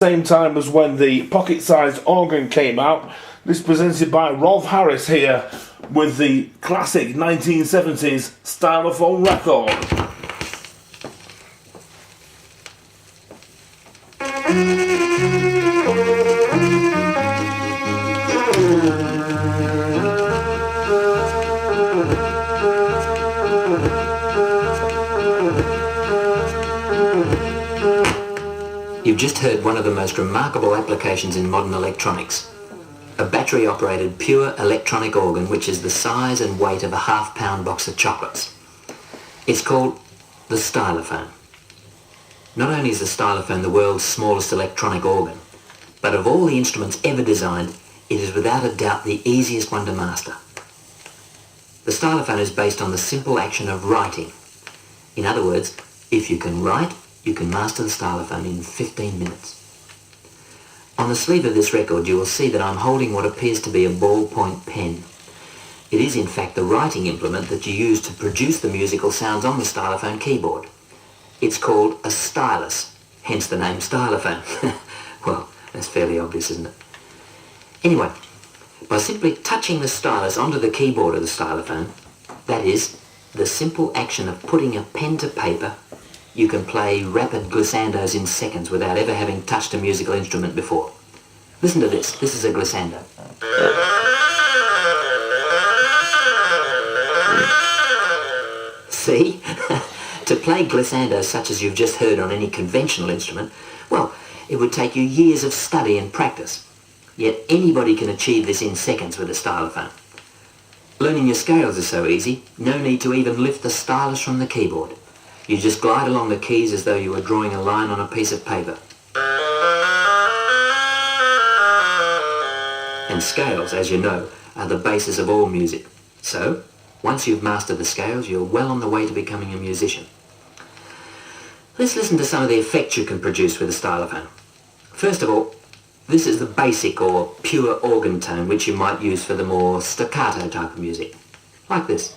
same time as when the pocket-sized organ came out. This is presented by Rolf Harris here with the classic 1970s stylophone record. You've just heard one of the most remarkable applications in modern electronics. A battery-operated pure electronic organ which is the size and weight of a half-pound box of chocolates. It's called the stylophone. Not only is the stylophone the world's smallest electronic organ, but of all the instruments ever designed, it is without a doubt the easiest one to master. The stylophone is based on the simple action of writing. In other words, if you can write, you can master the stylophone in 15 minutes. On the sleeve of this record you will see that I'm holding what appears to be a ballpoint pen. It is in fact the writing implement that you use to produce the musical sounds on the stylophone keyboard. It's called a stylus, hence the name stylophone. Well, that's fairly obvious, isn't it? Anyway, by simply touching the stylus onto the keyboard of the stylophone, that is, the simple action of putting a pen to paper, you can play rapid glissandos in seconds without ever having touched a musical instrument before. Listen to this. This is a glissando. See? To play glissandos such as you've just heard on any conventional instrument, well, it would take you years of study and practice. Yet anybody can achieve this in seconds with a stylophone. Learning your scales is so easy, no need to even lift the stylus from the keyboard. You just glide along the keys as though you were drawing a line on a piece of paper. And scales, as you know, are the basis of all music. So, once you've mastered the scales, you're well on the way to becoming a musician. Let's listen to some of the effects you can produce with a stylophone. First of all, this is the basic or pure organ tone which you might use for the more staccato type of music. Like this.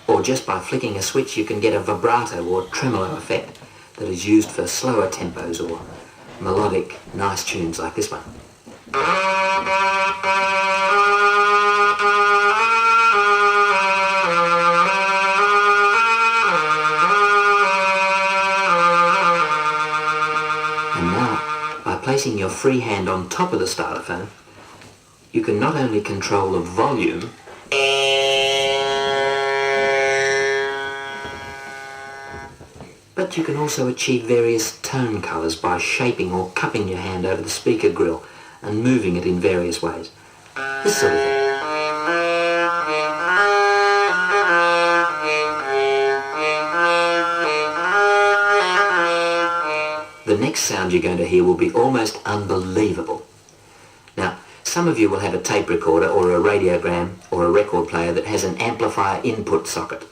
Or just by flicking a switch you can get a vibrato or tremolo effect that is used for slower tempos or melodic, nice tunes like this one. And now, by placing your free hand on top of the stylophone, you can not only control the volume, but you can also achieve various tone colours by shaping or cupping your hand over the speaker grill and moving it in various ways. This sort of thing. The next sound you're going to hear will be almost unbelievable. Now, some of you will have a tape recorder or a radiogram or a record player that has an amplifier input socket.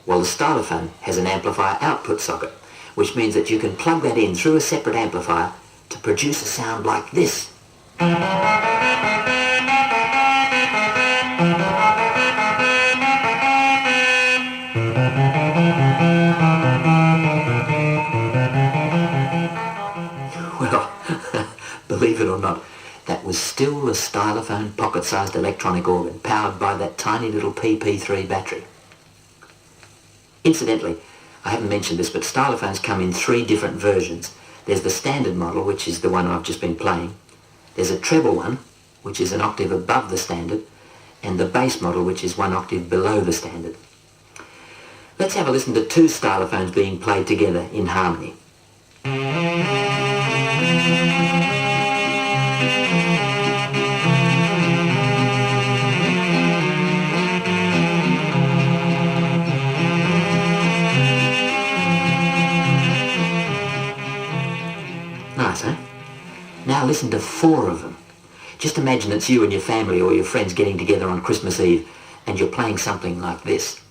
Well, the stylophone has an amplifier output socket, which means that you can plug that in through a separate amplifier to produce a sound like this. Well, believe it or not, that was still the stylophone pocket-sized electronic organ powered by that tiny little PP3 battery. Incidentally, I haven't mentioned this, but stylophones come in 3 different versions. There's the standard model, which is the one I've just been playing. There's a treble one, which is an octave above the standard, and the bass model, which is 1 octave below the standard. Let's have a listen to 2 stylophones being played together in harmony. Nice, eh? Now listen to 4 of them. Just imagine it's you and your family or your friends getting together on Christmas Eve and you're playing something like this.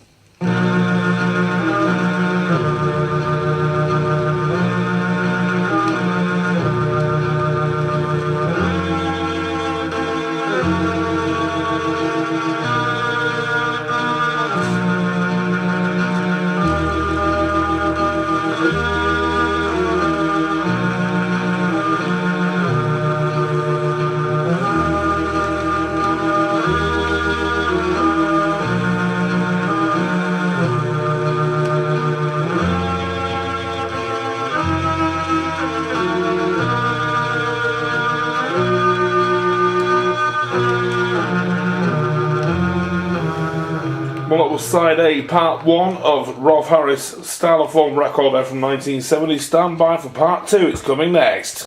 Well, that was side A, part 1 of Rolf Harris' stylophone record there from 1970. Stand by for part 2, it's coming next.